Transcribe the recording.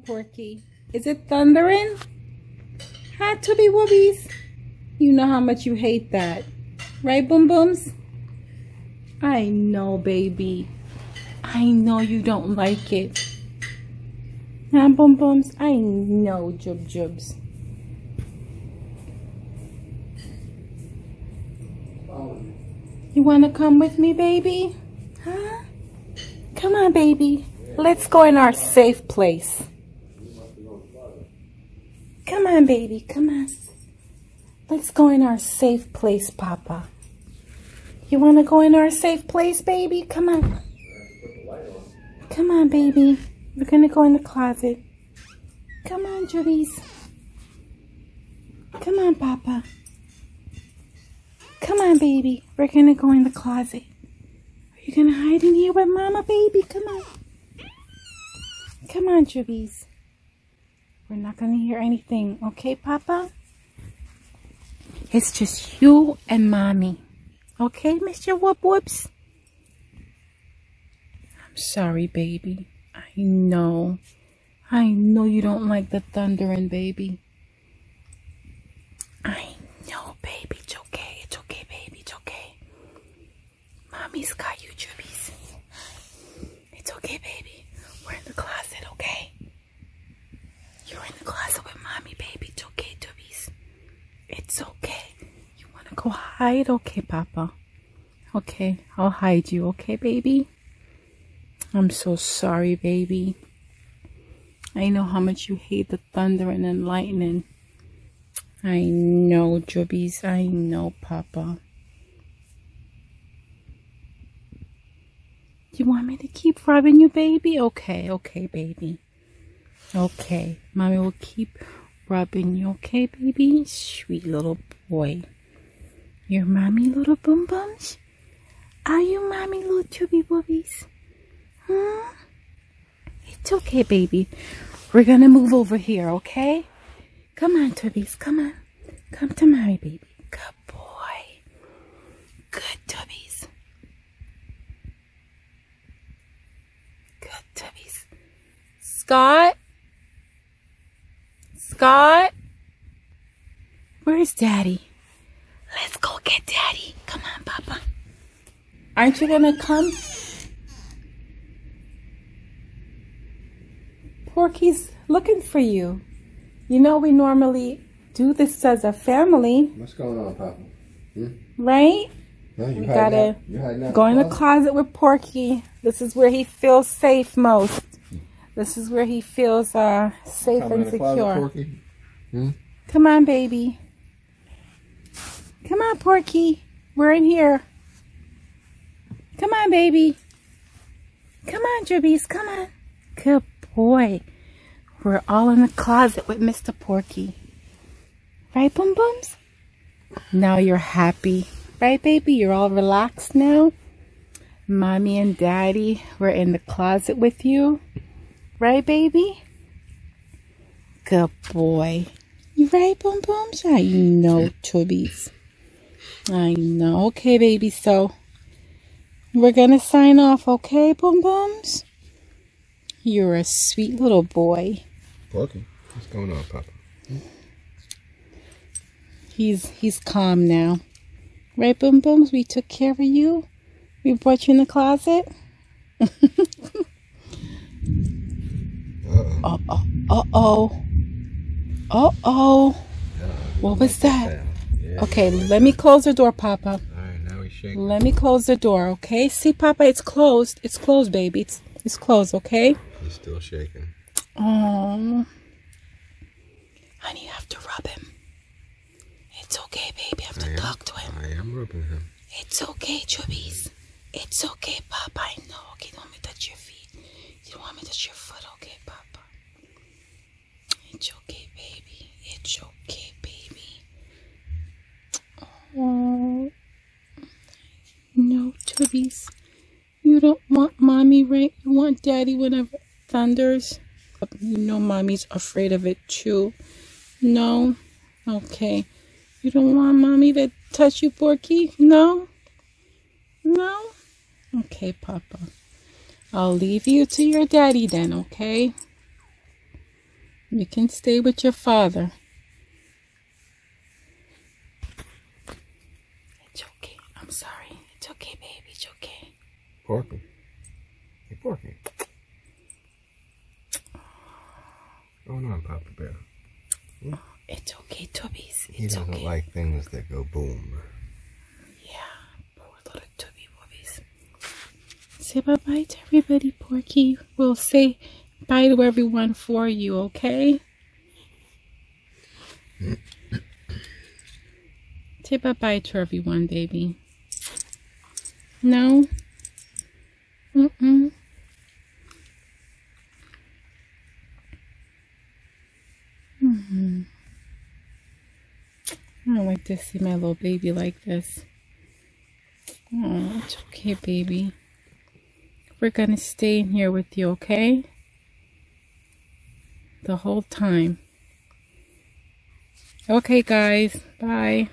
Porky. Is it thundering? Hi, Tubby Woobies. You know how much you hate that. Right, Boom Booms? I know, baby. I know you don't like it. Huh, Boom Booms? I know, Jub Jubs. You want to come with me, baby? Huh? Come on, baby. Let's go in our safe place. Come on, baby. Come on. Let's go in our safe place, Papa. You want to go in our safe place, baby? Come on. Come on, baby. We're going to go in the closet. Come on, Jubies. Come on, Papa. Come on, baby. We're going to go in the closet. Are you going to hide in here with Mama, baby? Come on. Come on, Jubies. We're not going to hear anything. Okay, Papa? It's just you and Mommy. Okay, Mr. Whoop Whoops? I'm sorry, baby. I know you don't like the thundering, baby. I know, baby. It's okay. It's okay, baby. It's okay. Mommy's got you, Jubies. It's okay, baby. We're in the closet, okay? You're in the closet with Mommy, baby. It's okay, Jubies. It's okay. You want to go hide? Okay, Papa. Okay, I'll hide you, okay, baby? I'm so sorry, baby. I know how much you hate the thundering and lightning. I know, Jubies. I know, Papa. You want me to keep rubbing you, baby? Okay, okay, baby. Okay, Mommy will keep rubbing you, okay, baby? Sweet little boy. You're Mommy, little Boom Bums? Are you Mommy, little Chubby Boobies? Huh? It's okay, baby. We're gonna move over here, okay? Come on, Tubbies, come on. Come to Mommy, baby. Good boy. Good Tubbies. Good Tubbies. Scott? Scott? Where's Daddy? Let's go get Daddy. Come on, Papa. Aren't you gonna come? Porky's looking for you. You know we normally do this as a family. What's going on, Papa? Right? No, we gotta go in the closet with Porky. This is where he feels safe most. This is where he feels safe and secure. Come on, baby. Come on, Porky. We're in here. Come on, baby. Come on, Jubies. Come on. Good boy. We're all in the closet with Mr. Porky. Right, Boom Booms? Now you're happy. Right, baby? You're all relaxed now? Mommy and Daddy were in the closet with you. Right, baby? Good boy. You right, Boom Booms? I know, Chubbies. I know. Okay, baby, so we're gonna sign off, okay, Boom Booms? You're a sweet little boy. Porky, what's going on, Papa? He's calm now. Right, Boom Booms? We took care of you. We brought you in the closet. Uh-oh. What was that? Yeah. Okay, let me close the door, Papa. All right, now he's shaking. Let me close the door, okay? See, Papa, it's closed. It's closed, baby. It's closed, okay? He's still shaking. Oh. Honey, you have to rub him. It's okay, baby. I have to talk to him. I am rubbing him. It's okay, Chubbies. It's okay, Papa. I know. Okay, you don't want me to touch your feet. You don't want me to touch your foot, okay, Papa? It's okay, baby. It's okay, baby. Oh. No, Chubbies. You don't want Mommy, right? You want Daddy whenever it thunders? You know Mommy's afraid of it, too. No? Okay. You don't want Mommy to touch you, Porky? No? No? Okay, Papa. I'll leave you to your daddy then, okay? You can stay with your father. It's okay. I'm sorry. It's okay, baby. It's okay. Porky. Hey, Porky. What's going on, Papa Bear? Oh, it's okay, Tubbies. He It's doesn't okay. like things that go boom. Yeah, poor little Tubby Boobies. Say bye-bye to everybody, Porky. We'll say bye to everyone for you, okay? Say bye-bye to everyone, baby. No? Mm-mm. I don't like to see my little baby like this. Oh, it's okay, baby. We're gonna stay in here with you, okay? The whole time. Okay, guys. Bye.